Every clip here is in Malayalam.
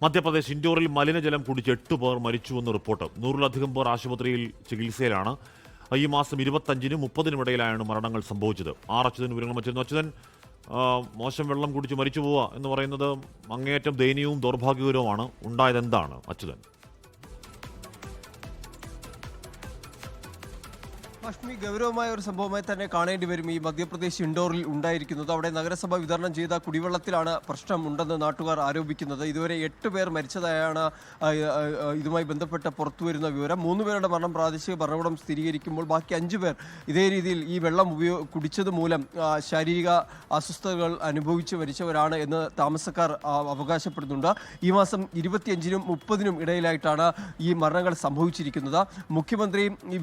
മധ്യപ്രദേശ് ഇൻഡോറിൽ മലിനജലം കുടിച്ച് 8 പേർ മരിച്ചുവെന്ന് റിപ്പോർട്ട്. 100-ലധികം പേർ ആശുപത്രിയിൽ ചികിത്സയിലാണ്. ഈ മാസം 25-നും 30-നും ഇടയിലായാണ് മരണങ്ങൾ സംഭവിച്ചത്. അച്യുതൻ വിവരങ്ങൾ മറ്റിരുന്നു. അച്യുതൻ, മോശം വെള്ളം കുടിച്ച് മരിച്ചു പോവുക എന്ന് പറയുന്നത് അങ്ങേയറ്റം ദയനീയവും ദൗർഭാഗ്യകരവുമാണ്. ഉണ്ടായതെന്താണ് അച്യുതൻ? കാശ്മീർ ഗൗരവമായ ഒരു സംഭവമായി തന്നെ കാണേണ്ടി വരും ഈ മധ്യപ്രദേശ് ഇൻഡോറിൽ ഉണ്ടായിരിക്കുന്നത്. അവിടെ നഗരസഭ വിതരണം ചെയ്ത കുടിവെള്ളത്തിലാണ് പ്രശ്നമുണ്ടെന്ന് നാട്ടുകാർ ആരോപിക്കുന്നത്. ഇതുവരെ 8 പേർ മരിച്ചതായാണ് ഇതുമായി ബന്ധപ്പെട്ട് പുറത്തുവരുന്ന വിവരം. 3 പേരുടെ മരണം പ്രാദേശിക ഭരണകൂടം സ്ഥിരീകരിക്കുമ്പോൾ ബാക്കി 5 പേർ ഇതേ രീതിയിൽ ഈ വെള്ളം കുടിച്ചത് മൂലം ശാരീരിക അസ്വസ്ഥതകൾ അനുഭവിച്ച് മരിച്ചവരാണ് എന്ന് താമസക്കാർ അവകാശപ്പെടുന്നുണ്ട്. ഈ മാസം 25-നും 30-നും ഇടയിലായിട്ടാണ് ഈ മരണങ്ങൾ സംഭവിച്ചിരിക്കുന്നത്. മുഖ്യമന്ത്രി ഈ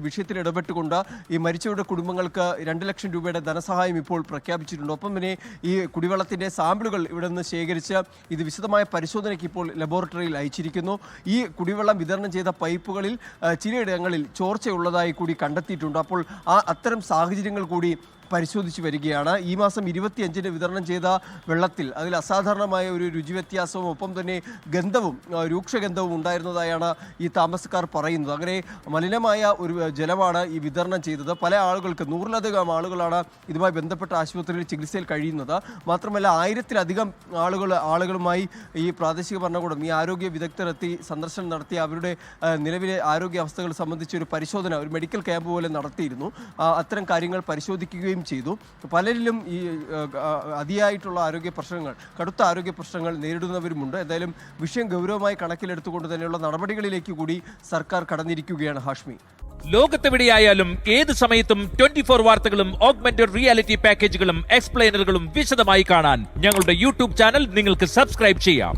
വിഷയത്തിൽ ഇടപെട്ടുകൊണ്ട് ഈ മരിച്ചവരുടെ കുടുംബങ്ങൾക്ക് 2 ലക്ഷം രൂപയുടെ ധനസഹായം ഇപ്പോൾ പ്രഖ്യാപിച്ചിട്ടുണ്ട്. ഒപ്പം തന്നെ ഈ കുടിവെള്ളത്തിന്റെ സാമ്പിളുകൾ ഇവിടെ നിന്ന് ശേഖരിച്ച് ഇത് വിശദമായ പരിശോധനയ്ക്ക് ഇപ്പോൾ ലബോറട്ടറിയിൽ അയച്ചിരിക്കുന്നു. ഈ കുടിവെള്ളം വിതരണം ചെയ്ത പൈപ്പുകളിൽ ചിലയിടങ്ങളിൽ ചോർച്ചയുള്ളതായി കൂടി കണ്ടെത്തിയിട്ടുണ്ട്. അപ്പോൾ അത്തരം സാഹചര്യങ്ങൾ കൂടി പരിശോധിച്ച് വരികയാണ്. ഈ മാസം 25-ന് വിതരണം ചെയ്ത വെള്ളത്തിൽ അതിൽ അസാധാരണമായ ഒരു രുചി വ്യത്യാസവും ഒപ്പം തന്നെ ഗന്ധവും രൂക്ഷഗന്ധവും ഉണ്ടായിരുന്നതായാണ് ഈ താമസക്കാർ പറയുന്നത്. അങ്ങനെ മലിനമായ ഒരു ജലമാണ് ഈ വിതരണം ചെയ്തത്. പല ആളുകൾക്ക് 100-ലധികം ആളുകളാണ് ഇതുമായി ബന്ധപ്പെട്ട ആശുപത്രിയിൽ ചികിത്സയിൽ കഴിയുന്നത്. മാത്രമല്ല 1000-ലധികം ആളുകളുമായി ഈ പ്രാദേശിക ഭരണകൂടം ഈ ആരോഗ്യ വിദഗ്ധരെത്തി സന്ദർശനം നടത്തി അവരുടെ നിലവിലെ ആരോഗ്യ അവസ്ഥകൾ സംബന്ധിച്ച് ഒരു പരിശോധന, ഒരു മെഡിക്കൽ ക്യാമ്പ് പോലെ നടത്തിയിരുന്നു. അത്തരം കാര്യങ്ങൾ പരിശോധിക്കുകയും ചെയ്തു. പലരിലും ഈ അതിയായിട്ടുള്ള ആരോഗ്യ പ്രശ്നങ്ങൾ, കടുത്ത ആരോഗ്യ പ്രശ്നങ്ങൾ നേരിടുന്നവരുമുണ്ട്. എന്തായാലും വിഷയം ഗൗരവമായി കണക്കിലെടുത്തുകൊണ്ട് തന്നെയുള്ള നടപടികളിലേക്ക് കൂടി സർക്കാർ കടന്നിരിക്കുകയാണ്. ഹാഷ്മി, ലോകത്തെവിടെയായാലും ഏത് സമയത്തും 24 വാർത്തകളും ഓഗ്മെന്റഡ് റിയാലിറ്റി പാക്കേജുകളും എക്സ്പ്ലെയിനറുകളും വിശദമായി കാണാൻ ഞങ്ങളുടെ യൂട്യൂബ് ചാനൽ നിങ്ങൾക്ക് സബ്സ്ക്രൈബ് ചെയ്യാം.